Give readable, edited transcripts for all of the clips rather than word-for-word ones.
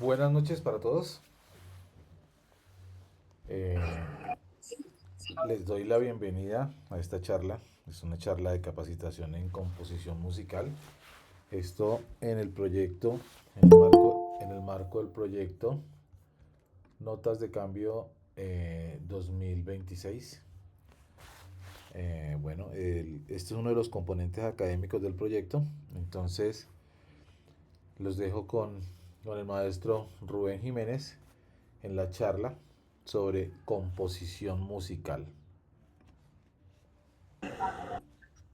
Buenas noches para todos. Eh, Les doy la bienvenida a esta charla. Es una charla de capacitación en composición musical. Esto en el proyecto, en el marco del proyecto Notas de Cambio 2026. Este es uno de los componentes académicos del proyecto. Entonces, los dejo con el maestro Rubén Jiménez en la charla sobre composición musical.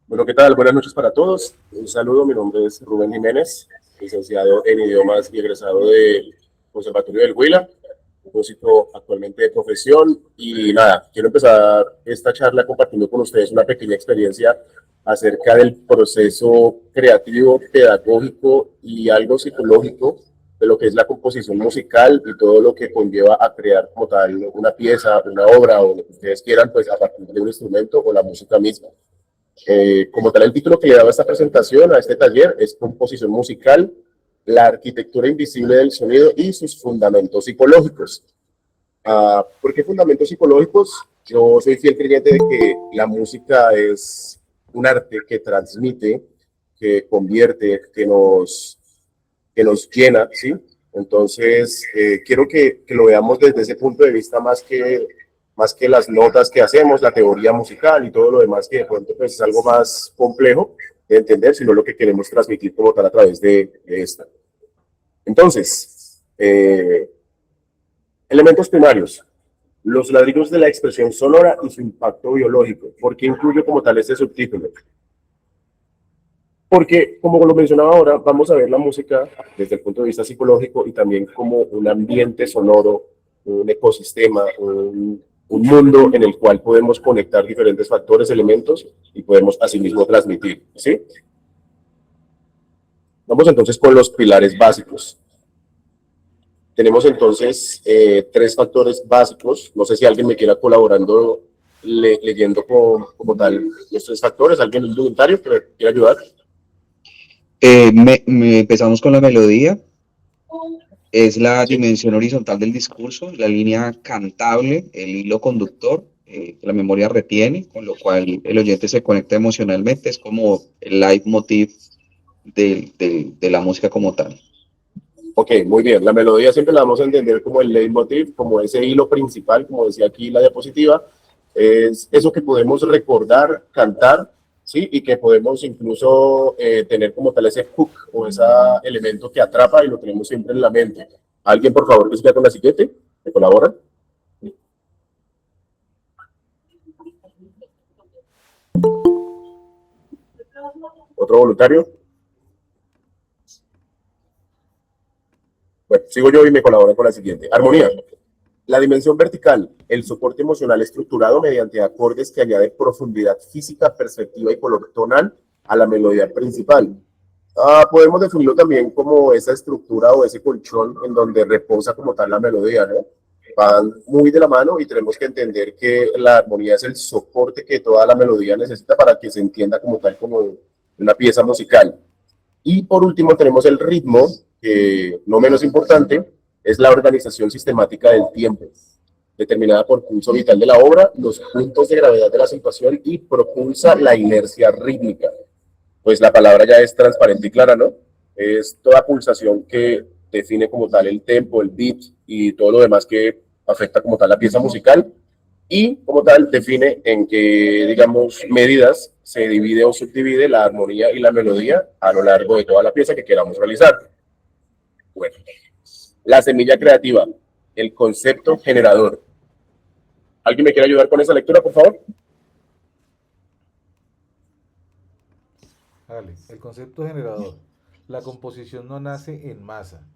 Bueno, ¿qué tal? Buenas noches para todos. Un saludo, mi nombre es Rubén Jiménez, licenciado en idiomas y egresado del Conservatorio del Huila, músico actualmente de profesión. Y nada, quiero empezar esta charla compartiendo con ustedes una pequeña experiencia acerca del proceso creativo, pedagógico y algo psicológico de lo que es la composición musical y todo lo que conlleva a crear como tal una pieza, una obra o lo que ustedes quieran, pues a partir de un instrumento o la música misma. Como tal, el título que le daba a esta presentación, a este taller, es Composición Musical, la arquitectura invisible del sonido y sus fundamentos psicológicos. ¿Por qué fundamentos psicológicos? Yo soy fiel creyente de que la música es un arte que transmite, que convierte, que nos llena, ¿sí? Entonces, quiero que lo veamos desde ese punto de vista más que las notas que hacemos, la teoría musical y todo lo demás que de pronto pues, es algo más complejo de entender, sino lo que queremos transmitir como tal a través de esta. Entonces, elementos primarios, los ladrillos de la expresión sonora y su impacto biológico. ¿Por qué incluyo como tal este subtítulo? Porque, como lo mencionaba ahora, vamos a ver la música desde el punto de vista psicológico y también como un ambiente sonoro, un ecosistema, un mundo en el cual podemos conectar diferentes factores, elementos y podemos asimismo transmitir, ¿sí? Vamos entonces con los pilares básicos. Tenemos entonces tres factores básicos. No sé si alguien me quiera colaborando leyendo como tal los tres factores. ¿Alguien es voluntario que me quiera ayudar? Empezamos con la melodía, es la dimensión horizontal del discurso, la línea cantable, el hilo conductor, que la memoria retiene, con lo cual el oyente se conecta emocionalmente, es como el leitmotiv de la música como tal. Ok, muy bien. La melodía siempre la vamos a entender como el leitmotiv, como ese hilo principal, como decía aquí la diapositiva. Es eso que podemos recordar, cantar, ¿sí? Y que podemos incluso tener como tal ese hook o ese elemento que atrapa y lo tenemos siempre en la mente. ¿Alguien, por favor, que siga con la siguiente? ¿Me colabora? ¿Otro voluntario? Bueno, sigo yo y me colabora con la siguiente. Armonía. La dimensión vertical, el soporte emocional estructurado mediante acordes que añaden profundidad física, perspectiva y color tonal a la melodía principal. Podemos definirlo también como esa estructura o ese colchón en donde reposa como tal la melodía, ¿no? Van muy de la mano y tenemos que entender que la armonía es el soporte que toda la melodía necesita para que se entienda como tal como una pieza musical. Y por último tenemos el ritmo, que no menos importante, es la organización sistemática del tiempo, determinada por pulso vital de la obra, los puntos de gravedad de la situación y propulsa la inercia rítmica. Pues la palabra ya es transparente y clara, ¿no? Es toda pulsación que define como tal el tempo, el beat y todo lo demás que afecta como tal la pieza musical y como tal define en qué, digamos, medidas se divide o subdivide la armonía y la melodía a lo largo de toda la pieza que queramos realizar. Bueno, la semilla creativa, el concepto generador. ¿Alguien me quiere ayudar con esa lectura, por favor? Hágale. El concepto generador. La composición no nace en masa,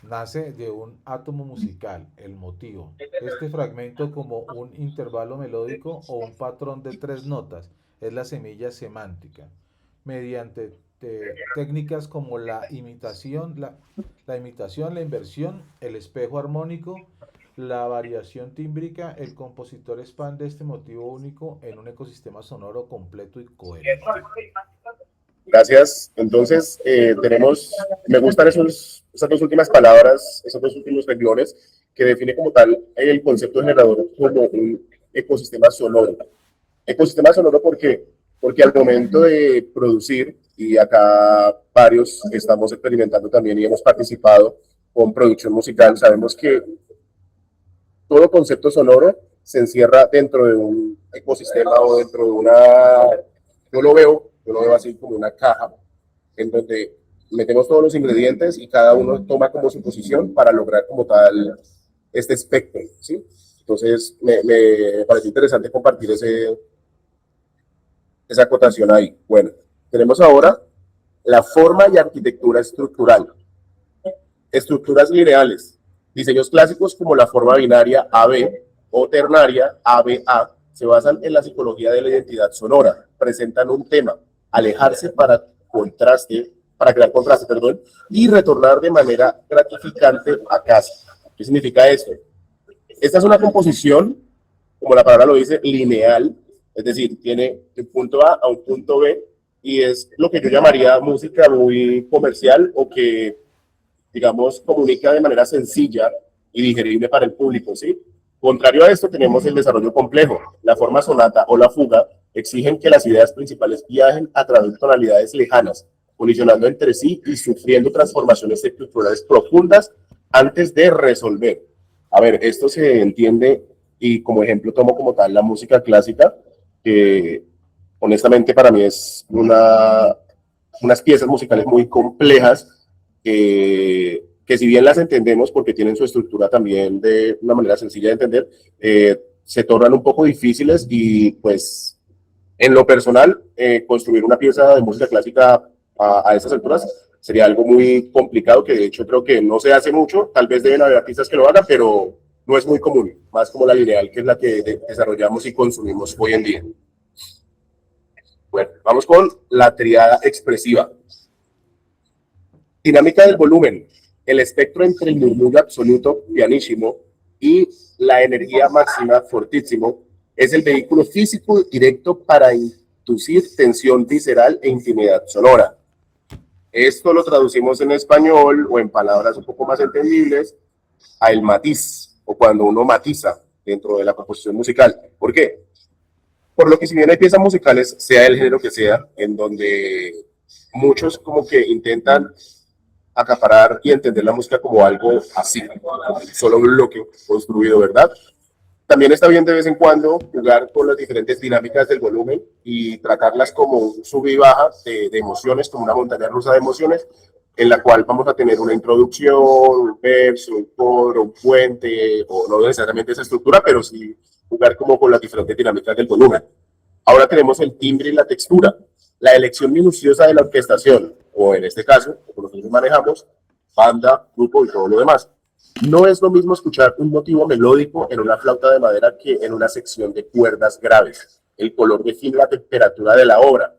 nace de un átomo musical, el motivo. Este fragmento como un intervalo melódico o un patrón de tres notas es la semilla semántica. Mediante técnicas como la imitación, la inversión, el espejo armónico, la variación tímbrica, el compositor expande este motivo único en un ecosistema sonoro completo y coherente. Gracias. Entonces, me gustan esas dos últimas palabras, esos dos últimos renglones, que define como tal el concepto generador como un ecosistema sonoro. Ecosistema sonoro porque al momento de producir, y acá varios estamos experimentando también y hemos participado con producción musical, sabemos que todo concepto sonoro se encierra dentro de un ecosistema o dentro de una, yo lo veo así como una caja, en donde metemos todos los ingredientes y cada uno toma como su posición para lograr como tal este espectro, ¿sí? Entonces, me parece interesante compartir esa acotación ahí. Bueno, tenemos ahora la forma y arquitectura estructural. Estructuras lineales. Diseños clásicos como la forma binaria AB o ternaria ABA se basan en la psicología de la identidad sonora. Presentan un tema, alejarse para crear contraste, perdón, y retornar de manera gratificante a casa. ¿Qué significa esto? Esta es una composición, como la palabra lo dice, lineal, es decir, tiene un punto A un punto B, y es lo que yo llamaría música muy comercial o que, digamos, comunica de manera sencilla y digerible para el público, ¿sí? Contrario a esto, tenemos el desarrollo complejo. La forma sonata o la fuga exigen que las ideas principales viajen a través de tonalidades lejanas, colisionando entre sí y sufriendo transformaciones estructurales profundas antes de resolver. A ver, esto se entiende y como ejemplo tomo como tal la música clásica, que honestamente para mí es unas piezas musicales muy complejas que si bien las entendemos porque tienen su estructura también de una manera sencilla de entender, se tornan un poco difíciles y pues en lo personal, construir una pieza de música clásica a estas alturas sería algo muy complicado que de hecho creo que no se hace mucho, tal vez deben haber artistas que lo hagan, pero no es muy común, más como la lineal que es la que desarrollamos y consumimos hoy en día. Bueno, vamos con la triada expresiva. Dinámica del volumen, el espectro entre el murmullo absoluto, pianísimo, y la energía máxima, fortísimo, es el vehículo físico directo para inducir tensión visceral e intimidad sonora. Esto lo traducimos en español o en palabras un poco más entendibles a el matiz, o cuando uno matiza dentro de la composición musical. ¿Por qué? Por lo que si bien hay piezas musicales, sea el género que sea, en donde muchos como que intentan acaparar y entender la música como algo así, solo un bloque construido, ¿verdad? También está bien de vez en cuando jugar con las diferentes dinámicas del volumen y tratarlas como un sub y baja de emociones, como una montaña rusa de emociones, en la cual vamos a tener una introducción, un verso, un coro, un puente, o no necesariamente esa estructura, pero sí jugar como con las diferentes dinámicas del volumen. Ahora tenemos el timbre y la textura, la elección minuciosa de la orquestación, o en este caso, como nosotros manejamos, banda, grupo y todo lo demás. No es lo mismo escuchar un motivo melódico en una flauta de madera que en una sección de cuerdas graves. El color define la temperatura de la obra.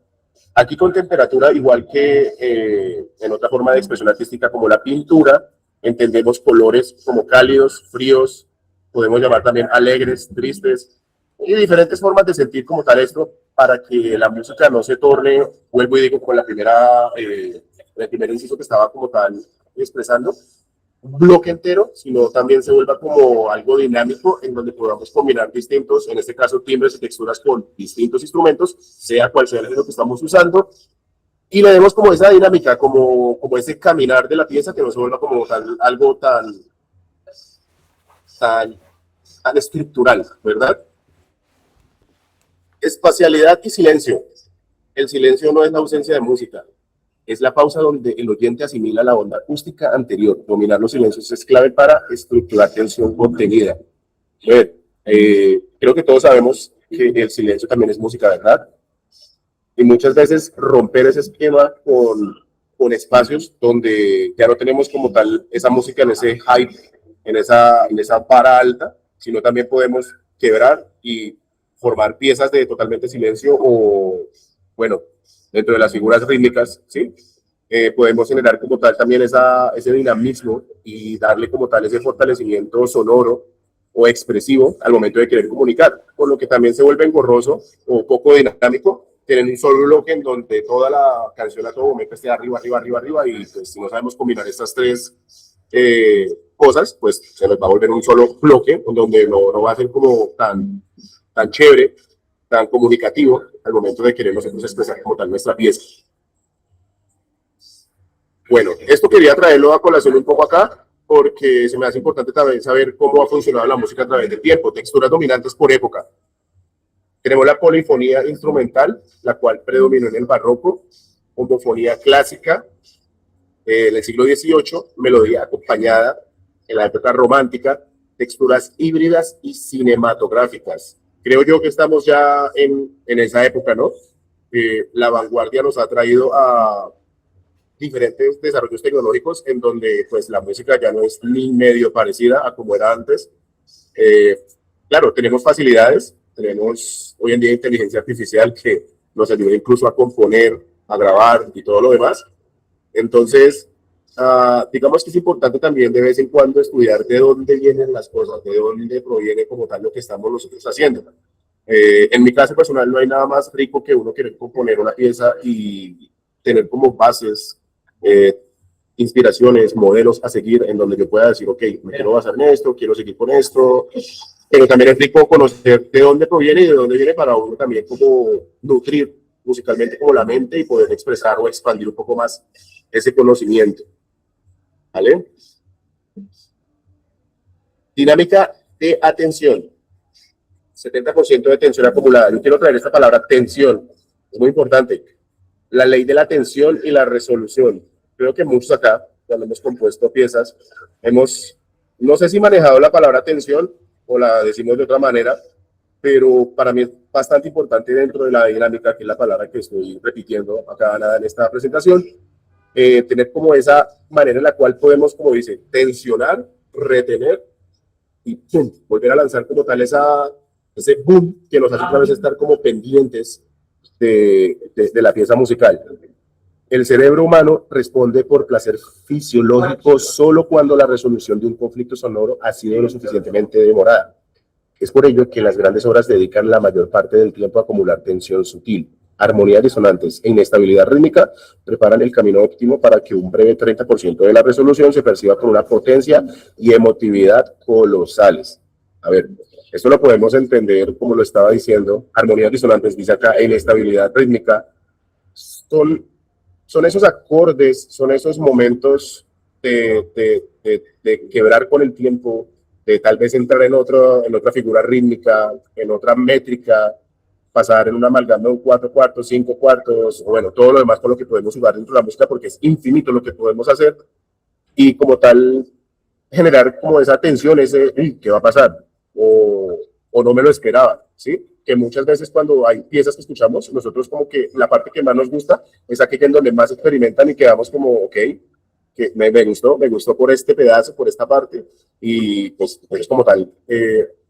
Aquí con temperatura, igual que en otra forma de expresión artística como la pintura, entendemos colores como cálidos, fríos, podemos llamar también alegres, tristes, y diferentes formas de sentir como tal esto para que la música no se torne, vuelvo y digo, con el primer inciso que estaba como tal expresando, un bloque entero, sino también se vuelva como algo dinámico en donde podamos combinar distintos, en este caso timbres y texturas con distintos instrumentos, sea cual sea el género que estamos usando, y le demos como esa dinámica, como ese caminar de la pieza que no se vuelva como algo tan estructural, ¿verdad? Espacialidad y silencio. El silencio no es la ausencia de música, es la pausa donde el oyente asimila la onda acústica anterior. Dominar los silencios es clave para estructurar tensión contenida. Bueno, creo que todos sabemos que el silencio también es música, ¿verdad? Y muchas veces romper ese esquema con espacios donde ya no tenemos como tal esa música en ese hype, en esa vara alta, sino también podemos quebrar y formar piezas de totalmente silencio o, bueno, dentro de las figuras rítmicas, ¿sí? Podemos generar como tal también ese dinamismo y darle como tal ese fortalecimiento sonoro o expresivo al momento de querer comunicar, por lo que también se vuelve engorroso o poco dinámico tienen un solo bloque en donde toda la canción a todo momento esté arriba, arriba, arriba, arriba, y pues si no sabemos combinar estas tres cosas, pues se nos va a volver un solo bloque, en donde no va a ser como tan chévere, tan comunicativo al momento de querer nosotros expresar como tal nuestra pieza. Bueno, esto quería traerlo a colación un poco acá, porque se me hace importante también saber cómo ha funcionado la música a través del tiempo. Texturas dominantes por época. Tenemos la polifonía instrumental, la cual predominó en el barroco, homofonía clásica en el siglo XVIII, melodía acompañada en la época romántica, texturas híbridas y cinematográficas. Creo yo que estamos ya en esa época, ¿no? La vanguardia nos ha traído a diferentes desarrollos tecnológicos en donde pues la música ya no es ni medio parecida a como era antes. Claro, tenemos facilidades, tenemos hoy en día inteligencia artificial que nos ayuda incluso a componer, a grabar y todo lo demás. Entonces, digamos que es importante también de vez en cuando estudiar de dónde vienen las cosas, de dónde proviene como tal lo que estamos nosotros haciendo. En mi caso personal no hay nada más rico que uno querer componer una pieza y tener como bases, inspiraciones, modelos a seguir en donde yo pueda decir, ok, me quiero basar en esto, quiero seguir con esto, pero también es rico conocer de dónde proviene y de dónde viene para uno también como nutrir musicalmente como la mente y poder expresar o expandir un poco más ese conocimiento. ¿Vale? Dinámica de atención. 70% de tensión acumulada. Yo quiero traer esta palabra tensión. Es muy importante. La ley de la atención y la resolución. Creo que muchos acá, cuando hemos compuesto piezas, no sé si manejado la palabra tensión o la decimos de otra manera, pero para mí es bastante importante dentro de la dinámica, que es la palabra que estoy repitiendo acá en esta presentación, tener como esa manera en la cual podemos, como dice, tensionar, retener y ¡pum!, volver a lanzar como tal ese boom que nos hace otra vez estar como pendientes de la pieza musical. El cerebro humano responde por placer fisiológico solo cuando la resolución de un conflicto sonoro ha sido lo suficientemente demorada. Es por ello que las grandes obras dedican la mayor parte del tiempo a acumular tensión sutil. Armonías disonantes e inestabilidad rítmica preparan el camino óptimo para que un breve 30% de la resolución se perciba con una potencia y emotividad colosales. A ver, esto lo podemos entender como lo estaba diciendo. Armonías disonantes, dice acá, e inestabilidad rítmica, son esos acordes, son esos momentos de quebrar con el tiempo, de tal vez entrar en otra figura rítmica, en otra métrica, pasar en una amalgama de un 4/4, 5/4, o bueno, todo lo demás con lo que podemos jugar dentro de la música, porque es infinito lo que podemos hacer, y como tal, generar como esa tensión, ¿qué va a pasar? O no me lo esperaba, ¿sí? Que muchas veces cuando hay piezas que escuchamos, nosotros como que la parte que más nos gusta es aquella en donde más experimentan y quedamos como, ok, que me gustó por este pedazo, por esta parte, y pues es como tal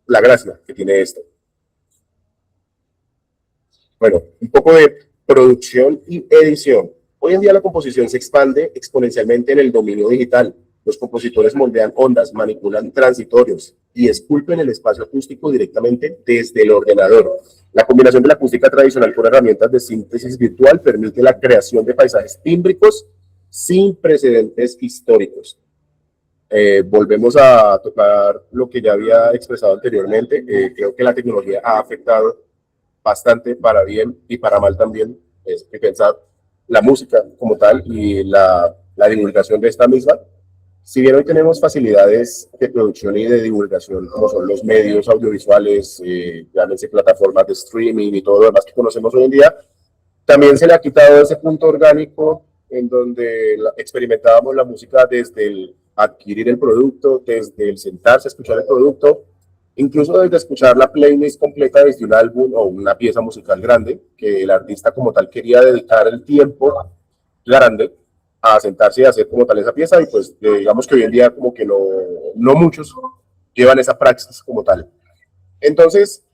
la gracia que tiene esto. Bueno, un poco de producción y edición. Hoy en día la composición se expande exponencialmente en el dominio digital. Los compositores moldean ondas, manipulan transitorios y esculpen el espacio acústico directamente desde el ordenador. La combinación de la acústica tradicional con herramientas de síntesis virtual permite la creación de paisajes tímbricos sin precedentes históricos. Volvemos a tocar lo que ya había expresado anteriormente. Creo que la tecnología ha afectado bastante, para bien y para mal también, es que pensar la música como tal y la divulgación de esta misma. Si bien hoy tenemos facilidades de producción y de divulgación, como son los medios audiovisuales, llámense plataformas de streaming y todo lo demás que conocemos hoy en día, también se le ha quitado ese punto orgánico en donde experimentábamos la música desde el adquirir el producto, desde el sentarse a escuchar el producto, incluso desde escuchar la playlist completa desde un álbum o una pieza musical grande, que el artista como tal quería dedicar el tiempo grande a sentarse y hacer como tal esa pieza, y pues digamos que hoy en día como que no muchos llevan esa praxis como tal. Entonces,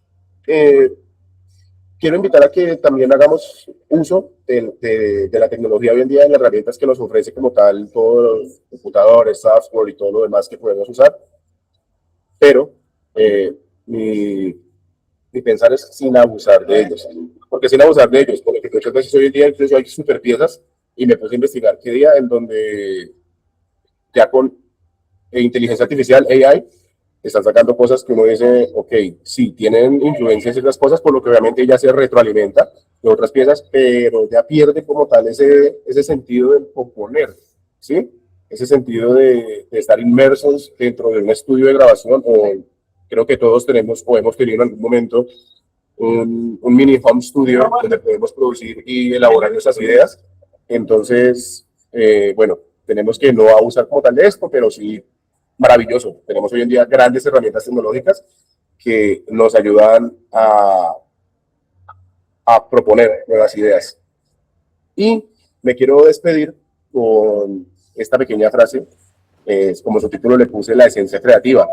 quiero invitar a que también hagamos uso de la tecnología hoy en día, de las herramientas que nos ofrece como tal todos los computadores, software y todo lo demás que podemos usar, pero mi Mi pensar es sin abusar de ellos. Porque sin abusar de ellos, porque muchas veces hoy en día incluso hay super piezas y me puse a investigar qué día en donde ya con inteligencia artificial, AI, están sacando cosas que uno dice, ok, sí, tienen influencia en ciertas cosas, por lo que obviamente ya se retroalimenta de otras piezas, pero ya pierde como tal ese sentido de componer, ¿sí? Ese sentido de estar inmersos dentro de un estudio de grabación, o creo que todos tenemos o hemos tenido en algún momento un mini home studio donde podemos producir y elaborar nuestras ideas. Entonces, bueno, tenemos que no abusar como tal de esto, pero sí maravilloso. Tenemos hoy en día grandes herramientas tecnológicas que nos ayudan a proponer nuevas ideas. Y me quiero despedir con esta pequeña frase, como su título le puse, la esencia creativa.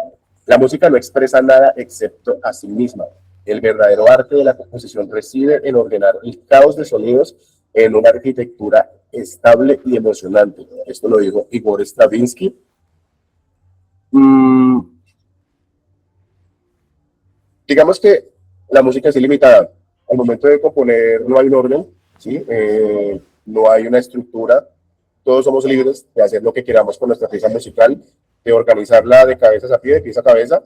La música no expresa nada excepto a sí misma. El verdadero arte de la composición reside en ordenar el caos de sonidos en una arquitectura estable y emocionante. Esto lo dijo Igor Stravinsky. Mm, digamos que la música es ilimitada. Al momento de componer no hay un orden, ¿sí? No hay una estructura. Todos somos libres de hacer lo que queramos con nuestra pieza musical, de organizarla de cabeza a pie, de pieza a cabeza,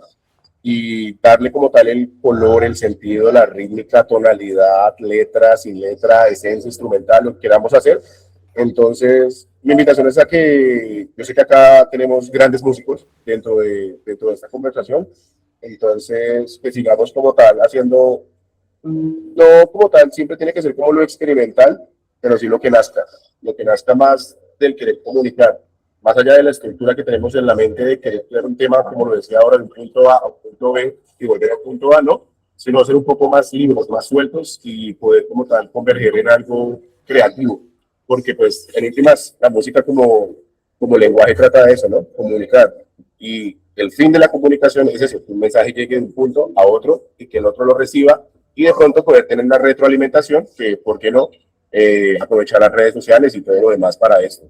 y darle como tal el color, el sentido, la rítmica, tonalidad, letra, sin letra, esencia instrumental, lo que queramos hacer. Entonces, mi invitación es a que, yo sé que acá tenemos grandes músicos dentro de esta conversación, entonces que sigamos como tal haciendo, no como tal, siempre tiene que ser como lo experimental, pero sí lo que nazca más del querer comunicar, más allá de la estructura que tenemos en la mente de querer crear un tema, como lo decía ahora, de un punto A a un punto B y volver a un punto A, no, sino ser un poco más libres, más sueltos y poder como tal converger en algo creativo, porque pues en últimas la música como lenguaje trata de eso, ¿no? Comunicar. Y el fin de la comunicación es eso, que un mensaje llegue de un punto a otro y que el otro lo reciba y de pronto poder tener una retroalimentación que, ¿por qué no? Aprovechar las redes sociales y todo lo demás para esto.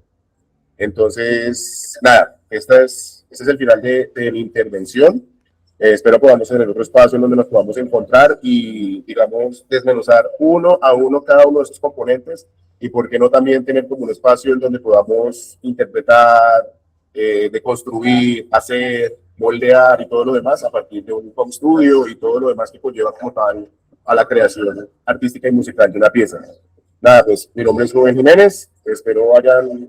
Entonces, nada, este es el final de mi intervención. Espero podamos tener otro espacio en donde nos podamos encontrar y, digamos, desmenuzar uno a uno cada uno de esos componentes y, por qué no, también tener como un espacio en donde podamos interpretar, de construir, hacer, moldear y todo lo demás a partir de un home studio y todo lo demás que conlleva como tal a la creación artística y musical de una pieza. Nada, pues mi nombre es Rubén Jiménez, espero hayan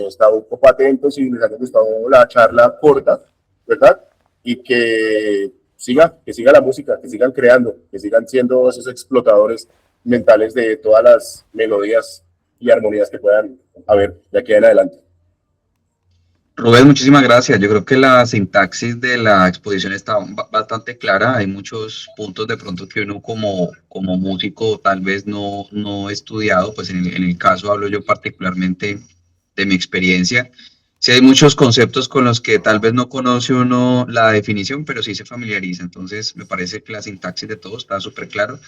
estado un poco atentos y les haya gustado la charla corta, ¿verdad? Y que siga la música, que sigan creando, que sigan siendo esos explotadores mentales de todas las melodías y armonías que puedan haber de aquí en adelante. Rubén, muchísimas gracias. Yo creo que la sintaxis de la exposición está bastante clara. Hay muchos puntos de pronto que uno como músico tal vez no he estudiado, pues en el caso hablo yo particularmente de mi experiencia. Sí hay muchos conceptos con los que tal vez no conoce uno la definición, pero sí se familiariza. Entonces me parece que la sintaxis de todo está súper claro.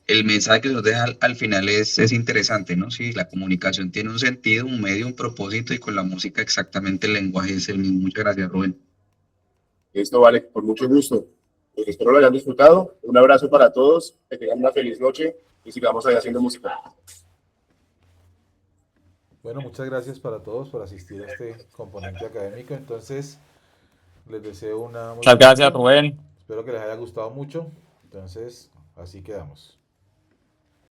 El mensaje que nos deja al final es interesante, ¿no? Sí, la comunicación tiene un sentido, un medio, un propósito y con la música exactamente el lenguaje es el mismo. Muchas gracias, Rubén. Esto vale, por mucho gusto. Espero lo hayan disfrutado. Un abrazo para todos, que tengan una feliz noche y sigamos ahí haciendo música. Bueno, muchas gracias para todos por asistir a este componente académico. Entonces, les deseo una muy Muchas buena gracias, noche. Rubén. Espero que les haya gustado mucho. Entonces, así quedamos.